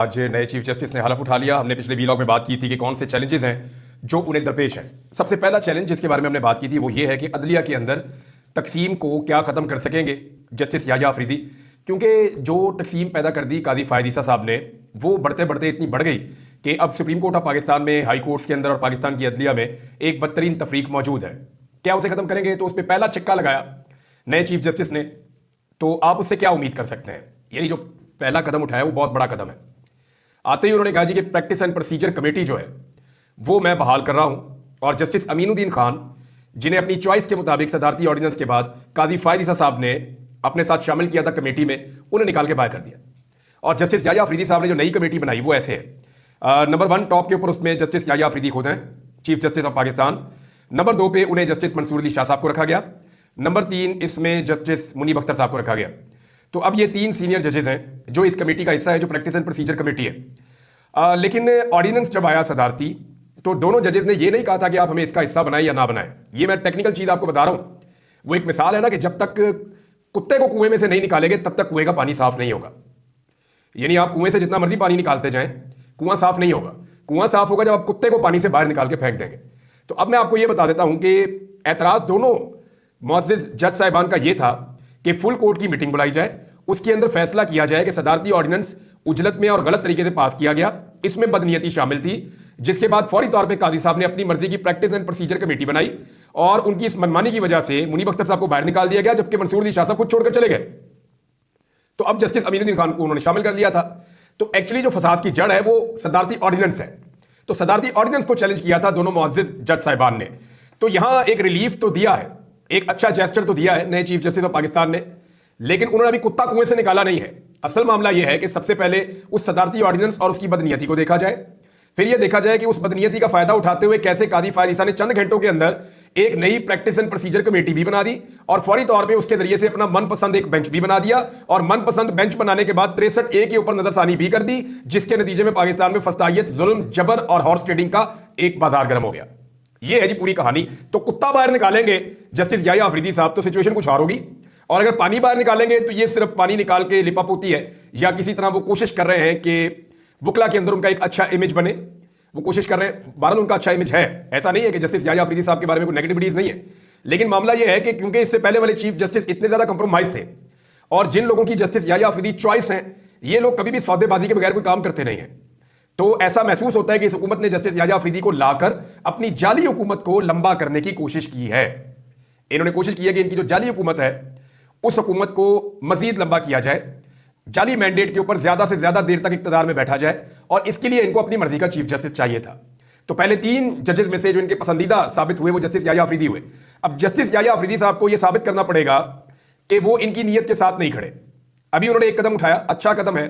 आज नए chief justice ने हलफ उठा लिया। हमने पिछले वीलॉग में बात की थी कि कौन से चैलेंजेस हैं जो उन्हें दरपेश हैं। सबसे पहला चैलेंज जिसके बारे में हमने बात की थी वो ये है कि अदलिया के अंदर तकसीम को क्या ख़त्म कर सकेंगे जस्टिस याह्या अफरीदी, क्योंकि जो तकसीम पैदा कर दी काजी फ़ायद ईसा साहब ने वो बढ़ते बढ़ते इतनी बढ़ गई कि अब सुप्रीम कोर्ट ऑफ पाकिस्तान में, हाई कोर्ट्स के अंदर और पाकिस्तान की अदलिया में एक बदतरीन तफरीक मौजूद है। क्या उसे ख़त्म करेंगे? तो उस पर पहला छिक्का लगाया नए चीफ जस्टिस ने, तो आप उससे क्या उम्मीद कर सकते हैं? यानी जो पहला कदम उठाया वो बहुत बड़ा कदम है। आते ही उन्होंने कहा जी कि प्रैक्टिस एंड प्रोसीजर कमेटी जो है वो मैं बहाल कर रहा हूं, और जस्टिस अमीनुद्दीन खान जिन्हें अपनी चॉइस के मुताबिक सदारती ऑर्डिनेंस के बाद काजी फ़ायद ईसा साहब ने अपने साथ शामिल किया था कमेटी में, उन्हें निकाल के बाहर कर दिया। और जस्टिस याह्या अफरीदी साहब ने जो नई कमेटी बनाई वो ऐसे है। नंबर 1 टॉप के ऊपर उसमें जस्टिस याह्या अफरीदी खुद हैं, chief justice of Pakistan. Number 2 पे उन्हें जस्टिस मंसूर अली शाह साहब को रखा गया। नंबर 3 इसमें जस्टिस मुनीब अख्तर साहब को रखा गया। तो अब ये 3 सीनियर जजेस हैं जो इस कमेटी का हिस्सा है, जो प्रैक्टिस एंड प्रोसीजर कमेटी है। लेकिन ऑर्डिनेंस जब आया सदारती, तो दोनों जजेस ने ये नहीं कहा था कि आप हमें इसका हिस्सा बनाएं या ना बनाएं। ये मैं टेक्निकल चीज़ आपको बता रहा हूं। वो एक मिसाल है ना कि जब तक कुत्ते को कुएं में से नहीं निकालेंगे तब तक कुएं का पानी साफ नहीं होगा। यानी आप कुएं से जितना मर्जी पानी निकालते जाएं, कुआं साफ नहीं होगा। कुआं साफ होगा जब आप कुत्ते को पानी से बाहर निकाल के फेंक देंगे। तो अब मैं आपको ये बता देता हूं कि एतराज़ दोनों मुअज़्ज़िज़ जज साहिबान का ये था कि फुल कोर्ट की मीटिंग बुलाई जाए, उसके अंदर फैसला किया जाए कि सदारती ऑर्डिनेंस उजलत में और गलत तरीके से पास किया गया, इसमें बदनीयती शामिल थी। जिसके बाद फौरी तौर पे काजी साहब ने अपनी मर्जी की प्रैक्टिस एंड प्रोसीजर कमेटी बनाई और उनकी इस मनमानी की वजह से मुनीब अख्तर साहब को बाहर निकाल दिया गया, जबकि मंसूर अली शाह साहब खुद छोड़कर चले गए। तो अब जस्टिस अमीनुद्दीन खान को उन्होंने शामिल कर लिया था। तो एक्चुअली जो फसाद की जड़ है वो सदारती ऑर्डिनेंस है। तो सदारती ऑर्डिनेंस को चैलेंज किया था दोनों मुअज़्ज़िज़ जज साहिबान ने। तो यहां एक रिलीफ तो दिया है, एक अच्छा जेस्चर तो दिया है नए चीफ जस्टिस ऑफ पाकिस्तान ने, लेकिन उन्होंने अभी कुत्ता कुएं से निकाला नहीं है। असल मामला यह है कि सबसे पहले उस सदारती ऑर्डिनेंस और उसकी बदनीयती को देखा जाए, फिर यह देखा जाए कि उस बदनीयती का फायदा उठाते हुए कैसे काजी फ़ायद ईसा ने चंद घंटों के अंदर एक नई प्रैक्टिस एंड प्रोसीजर कमेटी भी बना दी और फौरी तौर पे उसके जरिए से अपना मनपसंद एक बेंच भी बना दिया। और मनपसंद बेंच बनाने के बाद 63A के ऊपर नजरसानी भी कर दी, जिसके नतीजे में पाकिस्तान में फस्तायत, जुल्म, जबर और हॉर्स ट्रेडिंग का एक बाजार गर्म हो गया। यह है जी पूरी कहानी। तो कुत्ता बाहर निकालेंगे जस्टिस याह्या अफरीदी साहब तो सिचुएशन कुछ और होगी, और अगर पानी बाहर निकालेंगे तो ये सिर्फ पानी निकाल के लिपापोती है, या किसी तरह वो कोशिश कर रहे हैं कि वकला के अंदर उनका एक अच्छा इमेज बने। वो कोशिश कर रहे हैं, बहरहाल उनका अच्छा इमेज है, ऐसा नहीं है कि जस्टिस याह्या अफरीदी साहब के बारे में कोई नेगेटिविटीज नहीं है। लेकिन मामला यह है कि क्योंकि इससे पहले वाले चीफ जस्टिस इतने ज्यादा कंप्रोमाइज थे, और जिन लोगों की जस्टिस याह्या अफरीदी चॉइस है, ये लोग कभी भी सौदेबाजी के बगैर कोई काम करते नहीं हैं। तो ऐसा महसूस होता है कि इस हुकूमत ने जस्टिस याह्या अफरीदी को लाकर अपनी जाली हुकूमत को लंबा करने की कोशिश की है। इन्होंने कोशिश की है कि इनकी जो जाली हुकूमत है उस हुकूमत को मजीद लंबा किया जाए, जाली मैंडेट के ऊपर ज्यादा से ज्यादा देर तक इक्तदार में बैठा जाए, और इसके लिए इनको अपनी मर्जी का चीफ जस्टिस चाहिए था। तो पहले 3 जजेस में से जो इनके पसंदीदा साबित हुए वो जस्टिस याह्या अफरीदी हुए। अब जस्टिस याह्या अफरीदी साहब को यह साबित करना पड़ेगा कि वो इनकी नीयत के साथ नहीं खड़े। अभी उन्होंने एक कदम उठाया, अच्छा कदम है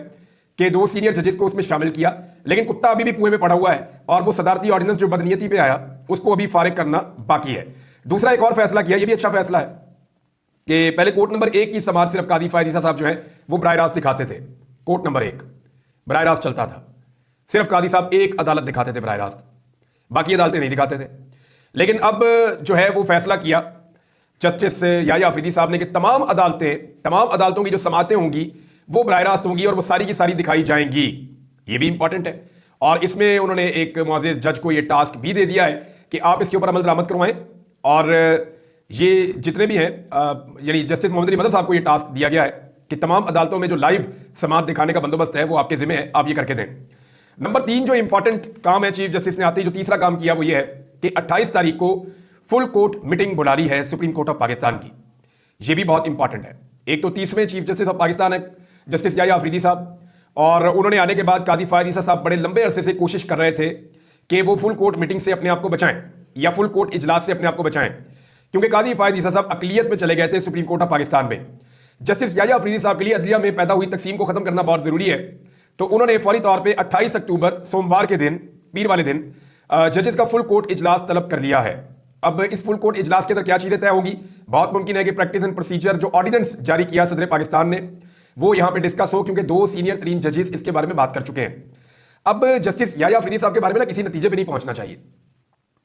कि 2 सीनियर जजेस को उसमें शामिल किया, लेकिन कुत्ता अभी भी कुएं में पड़ा हुआ है, और वो सदारती ऑर्डिनेंस जो बदनीयती पे आया उसको अभी फारिग करना बाकी है। दूसरा एक और फैसला किया, ये भी अच्छा फैसला है कि पहले कोर्ट नंबर 1 की समाज सिर्फ काजी फ़ायद ईसा साहब जो है वो बराह रास्त दिखाते थे। कोर्ट नंबर 1 बराह रास्त चलता था, सिर्फ काजी साहब एक अदालत दिखाते थे बराह रास्त, बाकी अदालतें नहीं दिखाते थे। लेकिन अब जो है वो फैसला किया जस्टिस याह्या अफरीदी साहब ने कि तमाम अदालतों की जो समातें होंगी वो बराह रास्त होंगी और वो सारी की सारी दिखाई जाएंगी। ये भी इंपॉर्टेंट है। और इसमें उन्होंने एक मुअज़्ज़िज़ जज को ये टास्क भी दे दिया है कि आप इसके ऊपर अमल दरामद करवाएं, और ये जितने भी हैं, यानी जस्टिस मोहम्मद अली मदन साहब को ये टास्क दिया गया है कि तमाम अदालतों में जो लाइव समात दिखाने का बंदोबस्त है वो आपके जिम्मे है, आप ये करके दें। नंबर 3 जो इंपॉर्टेंट काम है चीफ जस्टिस ने आते ही जो तीसरा काम किया वो ये है कि 28 तारीख को फुल कोर्ट मीटिंग बुला ली है सुप्रीम कोर्ट ऑफ पाकिस्तान की। ये भी बहुत इंपॉर्टेंट है। एक तो 30वें चीफ जस्टिस ऑफ पाकिस्तान है जस्टिस याह्या अफरीदी साहब, और उन्होंने आने के बाद काजी फ़ायद ईसा साहब बड़े लंबे अरसे से कोशिश कर रहे थे कि वो फुल कोर्ट मीटिंग से अपने आप को बचाएं या फुल कोर्ट इजलास से अपने आप को बचाएं, क्योंकि काजी फ़ायद ईसा साहब अकलियत में चले गए थे सुप्रीम कोर्ट ऑफ पाकिस्तान में। जस्टिस याह्या अफरीदी साहब के लिए अदलिया में पैदा हुई तकसीम को खत्म करना बहुत जरूरी है। तो उन्होंने फौरी तौर पे 28 अक्टूबर सोमवार के दिन, पीर वाले दिन, जजेस का फुल कोर्ट इजलास तलब कर लिया है। अब इस फुल कोर्ट इजलास के अंदर क्या चीजें तय होगी? बहुत मुमकिन है कि प्रैक्टिस एंड प्रोसीजर जो ऑर्डिनेंस जारी किया सदर पाकिस्तान ने वो यहां पे डिस्कस हो, क्योंकि 2 सीनियर 3 जजेस इसके बारे में बात कर चुके हैं। अब जस्टिस याह्या अफरीदी साहब के बारे में ना किसी नतीजे पे नहीं पहुंचना चाहिए।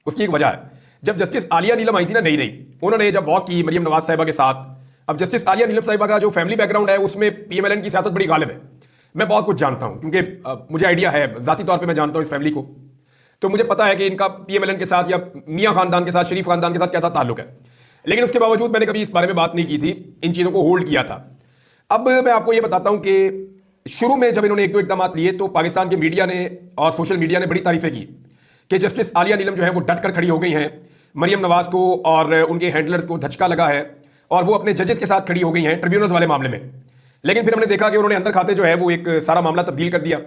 उसकी एक वजह है, जब जस्टिस आलिया नीलम आई थी ना, नई उन्होंने जब वॉक की मरियम नवाज साहिबा के साथ, अब जस्टिस आलिया नीलम साहिबा का जो फैमिली बैकग्राउंड है उसमें PMLN की सियासत बड़ी गालिब है। मैं बहुत कुछ जानता हूं क्योंकि मुझे आइडिया है, जाती तौर पे मैं जानता हूं इस फैमिली को। तो मुझे पता है कि इनका पीएमएलएन के साथ या मियां खानदान के साथ, शरीफ खानदान के साथ कैसा ताल्लुक है। लेकिन उसके बावजूद मैंने कभी इस बारे में बात नहीं की थी, इन चीज़ों को होल्ड किया था। अब मैं आपको ये बताता हूं कि शुरू में जब इन्होंने एक दो इकदाम लिए तो पाकिस्तान के मीडिया ने और सोशल मीडिया ने बड़ी तारीफें की कि जस्टिस आलिया नीलम जो है वो डट कर खड़ी हो गई हैं, मरियम नवाज को और उनके हैंडलर्स को धचका लगा है और वो अपने जजेस के साथ खड़ी हो गई हैं ट्रिब्यूनल्स वाले मामले में। लेकिन फिर हमने देखा कि उन्होंने अंदर खाते जो है वो एक सारा मामला तब्दील कर दिया,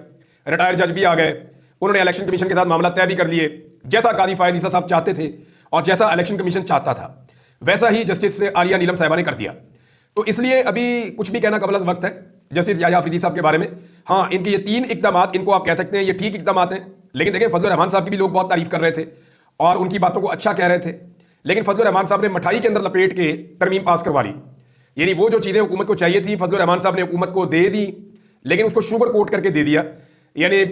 रिटायर्ड जज भी आ गए, उन्होंने इलेक्शन कमीशन के साथ मामला तय भी कर लिए, जैसा कादी फायद ईसा साहब चाहते थे और जैसा इलेक्शन कमीशन चाहता था वैसा ही जस्टिस आलिया नीलम साहिबा ने कर दिया। तो इसलिए अभी कुछ भी कहना कबल वक्त है जस्टिस याह्या अफरीदी साहब के बारे में। हाँ, इनके ये 3 इकदाम इनको आप कह सकते हैं ये ठीक इकदाम हैं, लेकिन देखिए फजलुर रहमान साहब की भी लोग बहुत तारीफ कर रहे थे और उनकी बातों को अच्छा कह रहे थे। लेकिन फजलुर रहमान साहब ने मिठाई के अंदर लपेट के तरमीम पास करवा ली, यानी वो जो चीज़ें हुकूमत को चाहिए थी फजलुर रहमान साहब ने हुकूमत को दे दी, लेकिन उसको शुगर कोट करके दे दिया। यानी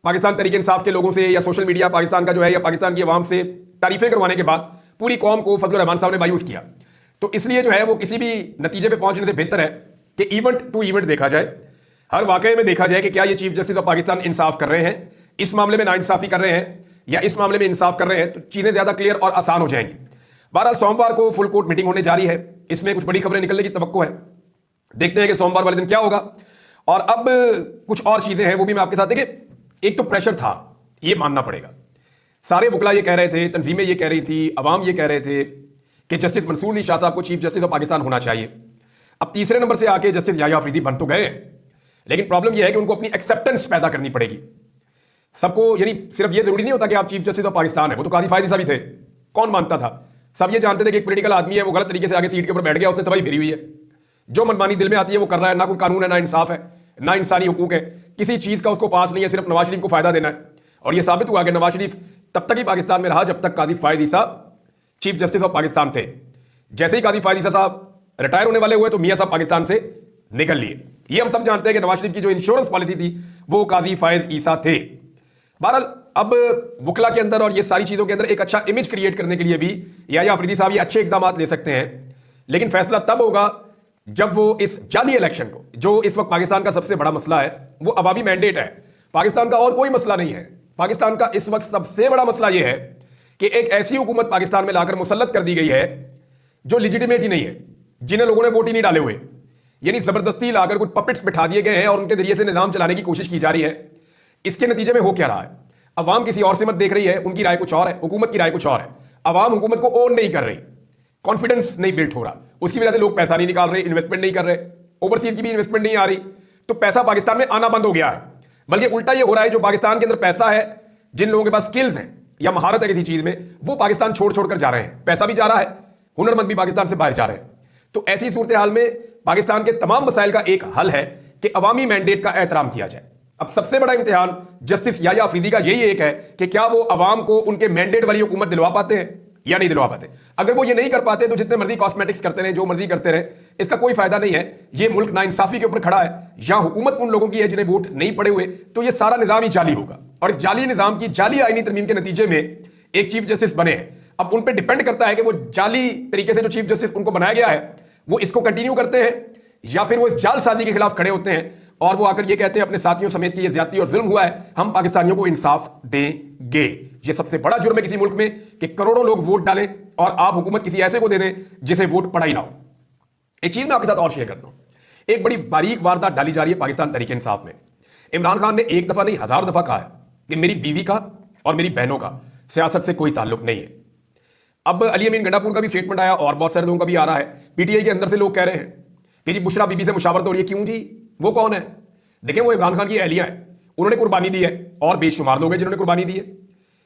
पाकिस्तान तहरीक इंसाफ के लोगों से या सोशल मीडिया पाकिस्तान का जो है या पाकिस्तान की आवाम से तारीफें करवाने के बाद पूरी कौम को फजलुर रहमान साहब ने मायूस किया। तो इसलिए जो है वो किसी भी नतीजे पे पहुंचने से बेहतर है कि इवेंट टू इवेंट देखा जाए, हर वाकये में देखा जाए कि क्या ये चीफ जस्टिस ऑफ पाकिस्तान इंसाफ कर रहे हैं, इस मामले में नाइंसाफी कर रहे हैं या इस मामले में इंसाफ कर रहे हैं, तो चीजें ज्यादा क्लियर और आसान हो जाएंगी। बहरहाल सोमवार को फुल कोर्ट मीटिंग होने जा रही है, इसमें कुछ बड़ी खबरें निकलने की तवक्को है। देखते हैं कि सोमवार वाले दिन क्या होगा। और अब कुछ और चीजें हैं वो भी मैं आपके साथ, देखिए एक तो प्रेशर था, ये मानना पड़ेगा। सारे वकला ये कह रहे थे, तंजीमें ये कह रही थी, अवाम ये कह रहे थे कि जस्टिस मंसूर अली शाह साहब को चीफ जस्टिस ऑफ पाकिस्तान होना चाहिए। अब तीसरे नंबर से आके जस्टिस याह्या अफरीदी बन तो गए, लेकिन प्रॉब्लम यह है कि उनको अपनी एक्सेप्टेंस पैदा करनी पड़ेगी सबको। यानी सिर्फ ये जरूरी नहीं होता कि आप चीफ जस्टिस ऑफ पाकिस्तान है, वो तो कादी फायद ईसा भी थे, कौन मानता था? सब ये जानते थे कि एक पॉलिटिकल आदमी है, वो गलत तरीके से आगे सीट के ऊपर बैठ गया, उसने तबाही फेरी हुई है, जो मनमानी दिल में आती है वो कर रहा है, ना कोई कानून है, ना इंसाफ है, ना इंसानी हुकूक है, किसी चीज का उसको पास नहीं है, सिर्फ नवाज शरीफ को फायदा देना है। और ये साबित हुआ कि नवाज शरीफ तब तक ही पाकिस्तान में रहा जब तक कादी फायद ईसा चीफ जस्टिस ऑफ पाकिस्तान थे। जैसे ही कादी फायद ईसा साहब रिटायर होने वाले हुए तो मियां साहब पाकिस्तान से निकल लिए। ये हम सब जानते हैं कि नवाज शरीफ की जो इंश्योरेंस पॉलिसी थी वो कादी फायद ईसा थे। बहरहाल अब वकला के अंदर और ये सारी चीजों के अंदर एक अच्छा इमेज क्रिएट करने के लिए भी याह्या अफरीदी साहब ये अच्छे इकदाम ले सकते हैं, लेकिन फैसला तब होगा जब वो इस जाली इलेक्शन को, जो इस वक्त पाकिस्तान का सबसे बड़ा मसला है, वो अवामी मैंडेट है, पाकिस्तान का और कोई मसला नहीं है। पाकिस्तान का इस वक्त सबसे बड़ा मसला यह है कि एक ऐसी हुकूमत पाकिस्तान में लाकर मुसल्लत कर दी गई है जो लिजिटिमेट ही नहीं है, जिन्हें लोगों ने वोट ही नहीं डाले हुए, यानी जबरदस्ती लाकर कुछ पपेट्स बिठा दिए गए हैं और उनके जरिए से निजाम चलाने की कोशिश की जा रही है। इसके नतीजे में हो क्या रहा है? अवाम किसी और से मत देख रही है, उनकी राय कुछ और है, हुकूमत की राय कुछ और है। अवाम हुकूमत को ओन नहीं कर रही, कॉन्फिडेंस नहीं बिल्ड हो रहा, उसकी वजह से लोग पैसा नहीं निकाल रहे, इन्वेस्टमेंट नहीं कर रहे, ओवरसीज की भी इन्वेस्टमेंट नहीं आ रही, तो पैसा पाकिस्तान में आना बंद हो गया है। बल्कि उल्टा ये हो रहा है, जो पाकिस्तान के अंदर पैसा है, जिन लोगों के पास स्किल्स हैं या महारत है किसी चीज में, वो पाकिस्तान छोड़ छोड़ कर जा रहे हैं, पैसा भी जा रहा है, हुनरमंद भी पाकिस्तान से बाहर जा रहे हैं। तो ऐसी सूरत हाल में पाकिस्तान के तमाम मसाइल का एक हल है कि अवामी मैंडेट का एहतराम किया जाए। अब सबसे बड़ा इम्तिहान जस्टिस याह्या अफरीदी का यही एक है कि क्या वो अवाम को उनके मैंडेट वाली हुकूमत दिलवा पाते हैं या नहीं दिलवा पाते। अगर वो ये नहीं कर पाते तो जितने मर्जी कॉस्मेटिक्स करते रहे, जो मर्जी करते रहे, इसका कोई फायदा नहीं है। ये मुल्क नाइंसाफी के ऊपर खड़ा है, या हुकूमत उन लोगों की है जिन्हें वोट नहीं पड़े हुए, तो ये सारा निजाम ही जाली होगा। और इस जाली निजाम की जाली आईनी तरमीम के नतीजे में एक चीफ जस्टिस बने हैं। अब उन पर डिपेंड करता है कि वो जाली तरीके से जो चीफ जस्टिस उनको बनाया गया है वो इसको कंटिन्यू करते हैं या फिर वो इस जालसाजी के खिलाफ खड़े होते हैं और वो आकर ये कहते हैं अपने साथियों समेत कि ये ज्यादती और जुल्म हुआ है, हम पाकिस्तानियों को इंसाफ देंगे। ये सबसे बड़ा जुर्म है किसी मुल्क में कि करोड़ों लोग वोट डालें और आप हुकूमत किसी ऐसे को दे दें जिसे वोट पड़ा ही ना हो। एक चीज मैं आपके साथ और शेयर करता हूं। एक बड़ी बारीक वारदात डाली जा रही है पाकिस्तान तहरीक इंसाफ में। इमरान खान ने एक दफा नहीं 1000 दफा कहा है कि मेरी बीवी का और मेरी बहनों का सियासत से कोई ताल्लुक नहीं है। अब अली अमीन गंडापुर का भी स्टेटमेंट आया और बहुत सारे लोगों का भी आ रहा है। पीटीआई के अंदर से लोग कह रहे हैं कि जी बुशरा बीबी से मुशावरत हो रही है। क्यों जी? वो कौन है? देखिए, वो इमरान खान की अहलिया है, उन्होंने कुर्बानी दी है और बेशुमार लोग हैं जिन्होंने कुर्बानी दी है।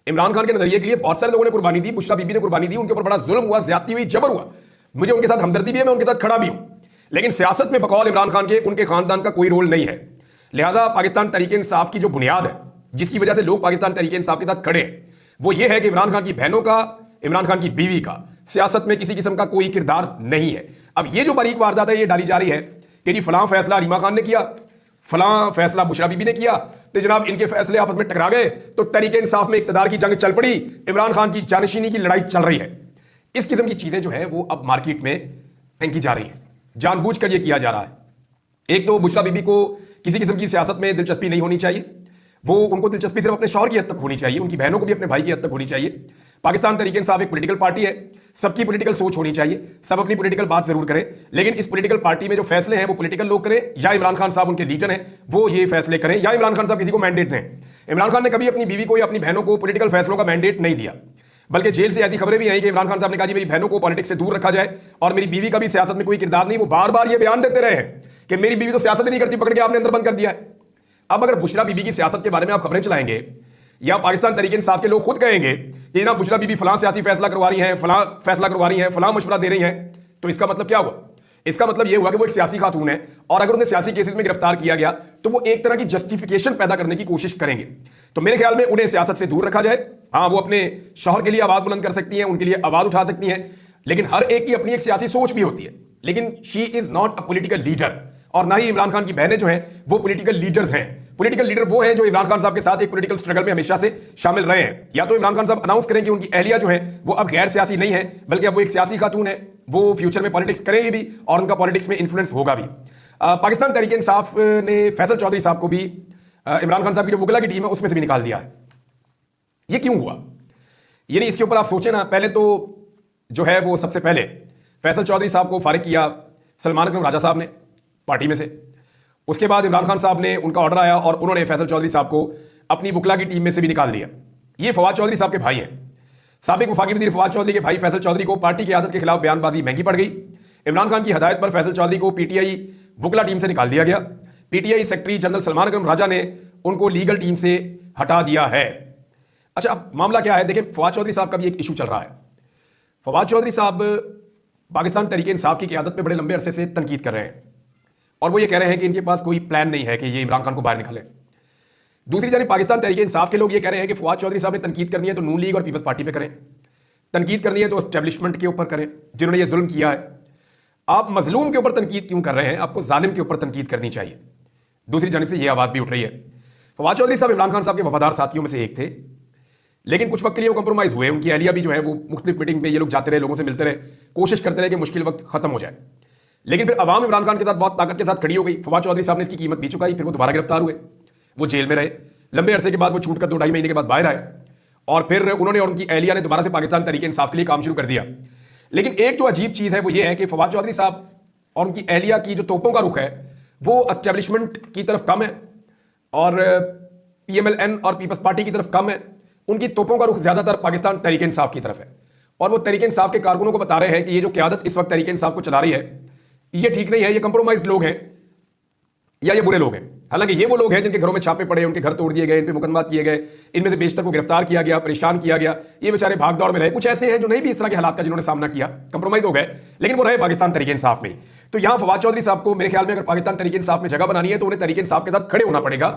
इमरान खान के नजरिए के लिए बहुत सारे लोगों ने कुर्बानी दी, बुशरा बीबी ने कुर्बानी दी, उनके ऊपर बड़ा जुल्म हुआ, ज्यादती हुई, जबर हुआ। मुझे उनके साथ हमदर्दी भी है, मैं उनके साथ खड़ा भी हूं, लेकिन सियासत में बकौल इमरान खान के उनके खानदान का कोई रोल नहीं है। लिहाजा पाकिस्तान तहरीक इंसाफ की जो बुनियाद है, जिसकी वजह से लोग पाकिस्तान तहरीक इंसाफ के साथ खड़े हैं, वो ये है कि इमरान खान की बहनों का, इमरान खान की बीवी का सियासत में किसी किस्म का कोई किरदार नहीं है। अब ये जो बारीक वारदात है ये डाली जा रही है कि जी फलां फैसला रीमा खान ने किया, फलां फैसला बुशरा बीबी ने किया, तो जनाब इनके फैसले आपस में टकरा गए तो तहरीक इंसाफ में इक्तदार की जंग चल पड़ी, इमरान खान की जानशीनी की लड़ाई चल रही है। इस किस्म की चीजें जो है वो अब मार्केट में फेंकी जा रही है, जानबूझकर ये किया जा रहा है। एक तो बुशरा बीबी को किसी किस्म की सियासत में दिलचस्पी नहीं होनी चाहिए। वो उनको दिलचस्पी सिर्फ अपने शौहर की हद तक होनी चाहिए, उनकी बहनों को भी अपने भाई की हद तक होनी चाहिए। पाकिस्तान तहरीक इंसाफ एक पॉलिटिकल पार्टी है, सबकी पॉलिटिकल सोच होनी चाहिए, सब अपनी पॉलिटिकल बात जरूर करें, लेकिन इस पॉलिटिकल पार्टी में जो फैसले हैं वो पॉलिटिकल लोग करें, या इमरान खान साहब उनके लीडर हैं वो ये फैसले करें, या इमरान खान साहब किसी को मैंडेट दें। इमरान खान ने कभी अपनी बीवी को या अपनी बहनों को पॉलिटिकल फैसलों का मैंडेट नहीं दिया, बल्कि जेल से ऐसी खबरें भी आई कि इमरान खान साहब ने कहा जी मेरी बहनों को पॉलिटिक्स से दूर रखा जाए और मेरी बीवी का भी सियासत में कोई किरदार नहीं। वो बार बार ये बयान देते रहे हैं कि मेरी बीवी तो सियासत ही नहीं करती, पकड़ के आपने अंदर बंद कर दिया है। अब अगर बुशरा बीबी की सियासत के बारे में आप खबरें चलाएंगे या पाकिस्तान तहरीक इंसाफ के लोग खुद कहेंगे कि ना बुशरा बीबी फलां सियासी फैसला करवा रही हैं, फलां फैसला करवा रही हैं, फलां मशवरा दे रही हैं, तो इसका मतलब क्या हुआ? इसका मतलब यह हुआ कि वो एक सियासी खातून है और अगर उन्हें सियासी केसेस में गिरफ्तार किया गया तो वो एक तरह की जस्टिफिकेशन पैदा करने की कोशिश करेंगे। तो मेरे ख्याल में उन्हें सियासत से दूर रखा जाए। हाँ, वो अपने शौहर के लिए आवाज बुलंद कर सकती हैं, उनके लिए आवाज उठा सकती हैं, लेकिन हर एक की अपनी एक सियासी सोच भी होती है। लेकिन she is not a political leader, और ना ही इमरान खान की बहनें जो हैं वो पॉलिटिकल लीडर्स हैं। पॉलिटिकल लीडर वो हैं जो इमरान खान साहब के साथ एक पॉलिटिकल स्ट्रगल में हमेशा से शामिल रहे हैं। या तो इमरान खान साहब अनाउंस करें कि उनकी अहलिया जो है वो अब गैर सियासी नहीं है, बल्कि अब वो एक सियासी खातून है, वो फ्यूचर में पॉलिटिक्स करेंगे भी और उनका पॉलिटिक्स में इन्फ्लुएंस होगा भी। पाकिस्तान तहरीक इंसाफ ने फैसल चौधरी साहब को भी इमरान खान साहब की जो वकला की टीम है उसमें से भी निकाल दिया है। ये क्यों हुआ? यानी इसके ऊपर आप सोचें ना। पहले तो जो है वो सबसे पहले फैसल चौधरी साहब को फारिग किया सलमान अकरम राजा साहब ने पार्टी में से। उसके बाद इमरान खान साहब ने उनका ऑर्डर आया और उन्होंने फैसल चौधरी साहब को अपनी वकला की टीम में से भी निकाल दिया। ये फवाद चौधरी साहब के भाई हैं। साबिक वफाकी वज़ीर फवाद चौधरी के भाई फैसल चौधरी को पार्टी की आदत के खिलाफ बयानबाजी महंगी पड़ गई। इमरान खान की हदायत पर फैसल चौधरी को पीटीआई वकला टीम से निकाल दिया गया। पीटीआई सेक्रेटरी जनरल सलमान अकरम राजा ने उनको लीगल टीम से हटा दिया है। अच्छा, अब मामला क्या है? देखिए, फवाद चौधरी साहब का भी एक इशू चल रहा है। फवाद चौधरी साहब पाकिस्तान तहरीक इंसाफ की क़यादत पे बड़े लंबे अरसे से तनकीद कर रहे हैं और वो ये कह रहे हैं कि इनके पास कोई प्लान नहीं है कि ये इमरान खान को बाहर निकालें। दूसरी जानिब पाकिस्तान तहरीक इंसाफ के लोग ये कह रहे हैं कि फवाद चौधरी साहब ने तनकीद करनी है तो नून लीग और पीपल्स पार्टी पे करें, तनकीद करनी है तो एस्टेब्लिशमेंट के ऊपर करें जिन्होंने ये जुल्म किया है। आप मजलूम के ऊपर तनकीद क्यों कर रहे हैं? आपको जालिम के ऊपर तनकीद करनी चाहिए। दूसरी जानिब से ये आवाज़ भी उठ रही है। फवाद चौधरी साहब इमरान खान साहब के वफादार साथियों में से एक थे, लेकिन कुछ वक्त के लिए वो कंप्रोमाइज़ हुए। उनकी अहलिया भी जो है वो मुख्तलिफ मीटिंग में ये लोग जाते रहे, लोगों से मिलते रहे, कोशिश करते रहे कि मुश्किल वक्त खत्म हो जाए। लेकिन फिर अवाम इमरान खान के साथ बहुत ताकत के साथ खड़ी हो गई। फवाद चौधरी साहब ने इसकी कीमत भी चुकाई। फिर वो दोबारा गिरफ्तार हुए, वो जेल में रहे। लंबे अरसे के बाद वो छूट कर 2-2.5 महीने के बाद बाहर आए और फिर उन्होंने और उनकी अहलिया ने दोबारा से पाकिस्तान तहरीक इंसाफ के लिए काम शुरू कर दिया। लेकिन एक जो अजीब चीज़ है वो ये है कि फवाद चौधरी साहब और उनकी अहलिया की जो तोपों का रुख है वो एस्टेब्लिशमेंट की तरफ कम है और PMLN और पीपल्स पार्टी की तरफ कम है। उनकी तोपों का रुख ज़्यादातर पाकिस्तान तहरीक इंसाफ की तरफ है और वो तहरीक इंसाफ के कारकुनों को बता रहे हैं कि ये जो क़यादत इस वक्त तहरीक इंसाफ को चला रही है ये ठीक नहीं है, ये कंप्रोमाइज लोग हैं या ये बुरे लोग हैं। हालांकि ये वो लोग हैं जिनके घरों में छापे पड़े, उनके घर तोड़ दिए गए, इन पे मुकदमा किए गए, इनमें से बेशतर को गिरफ्तार किया गया, परेशान किया गया। ये बेचारे भाग दौड़ में रहे। कुछ ऐसे हैं जो नहीं भी इस तरह के हालात का जिन्होंने सामना किया, कंप्रोमाइज हो गए, लेकिन वो रहे पाकिस्तान तहरीक इंसाफ में। तो यहाँ फवाद चौधरी साहब को मेरे ख्याल में अगर पाकिस्तान तहरीक इंसाफ में जगह बनानी है तो उन्हें तहरीक इंसाफ के साथ खड़े होना पड़ेगा।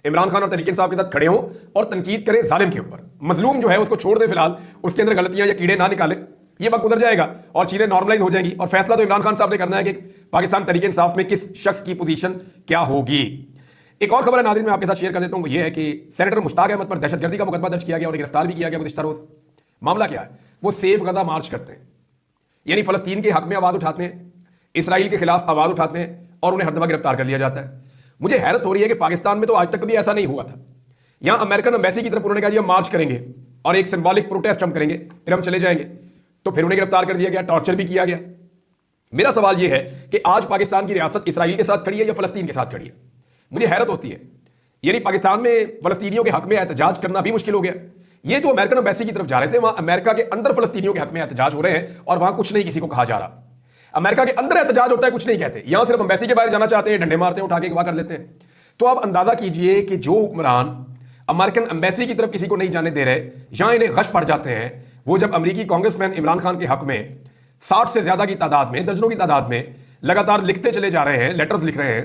इमरान खान और तहरीक इंसाफ के साथ खड़े हों और तनकीद करें जालिम के ऊपर। मजलूम जो है उसको छोड़ दें फिलहाल, उसके अंदर गलतियां या कीड़े ना निकालें, ये वक्त गुजर जाएगा और चीजें नॉर्मलाइज हो जाएंगी। और फैसला तो इमरान खान साहब ने करना है कि पाकिस्तान तहरीक इंसाफ में किस शख्स की पोजीशन क्या होगी। एक और खबर है नाज़रीन मैं आपके साथ शेयर कर देता हूं, वो ये है कि सेनेटर मुश्ताक अहमद पर दहशतगर्दी का मुकदमा दर्ज किया गया और गिरफ्तार भी किया गया गुज़िश्ता रोज। मामला क्या है? वो सेफ गजा मार्च करते हैं, यानी फलस्तीन के हक में आवाज़ उठाते हैं, इसराइल के खिलाफ आवाज़ उठाते हैं और उन्हें हर दफा गिरफ्तार कर लिया जाता है। मुझे हैरत हो रही है कि पाकिस्तान में तो आज तक कभी ऐसा नहीं हुआ था। यहां अमेरिकन एम्बेसी की तरफ उन्होंने कहा जी हम मार्च करेंगे और एक सिंबॉलिक प्रोटेस्ट हम करेंगे, फिर हम चले जाएंगे, तो फिर उन्हें गिरफ्तार कर दिया गया, टॉर्चर भी किया गया। मेरा सवाल यह है कि आज पाकिस्तान की रियासत इसराइल के साथ खड़ी है या फलस्तीन के साथ खड़ी है? मुझे हैरत होती है। यानी पाकिस्तान में फलस्तीनियों के हक में एहतजाज करना भी मुश्किल हो गया। ये जो अमेरिकन एम्बेसी की तरफ जा रहे थे वहां अमेरिका के अंदर फलस्तीनियों के हक में एहतजाज हो रहे हैं और वहां कुछ नहीं किसी को कहा जा रहा। अमेरिका के अंदर एहतजाज होता है, कुछ नहीं कहते। यहां सिर्फ एम्बेसी के बाहर जाना चाहते हैं, डंडे मारते हैं, उठा के अगवा कर लेते हैं। तो आप अंदाजा कीजिए कि जो हुक्मरान अमेरिकन एम्बेसी की तरफ किसी को नहीं जाने दे रहे, यहां इन्हें गश पड़ जाते हैं, वो जब अमेरिकी कांग्रेसमैन इमरान खान के हक में 60 से ज्यादा की तादाद में, दर्जनों की तादाद में लगातार लिखते चले जा रहे हैं, लेटर्स लिख रहे हैं,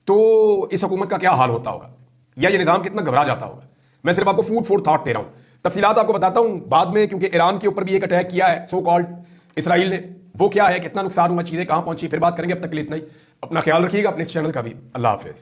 तो इस हुकूमत का क्या हाल होता होगा या ये निज़ाम कितना घबरा जाता होगा। मैं सिर्फ आपको फूड फॉर थॉट दे रहा हूं, तफसीलात आपको बताता हूं बाद में, क्योंकि ईरान के ऊपर भी एक अटैक किया है सो कॉल्ड इसराइल ने। वो क्या है, कितना नुकसान हुआ, चीजें कहां पहुंची, फिर बात करेंगे। अब तक के लिए इतना ही। अपना ख्याल रखिएगा, अपने इस चैनल का भी। अल्लाह हाफिज।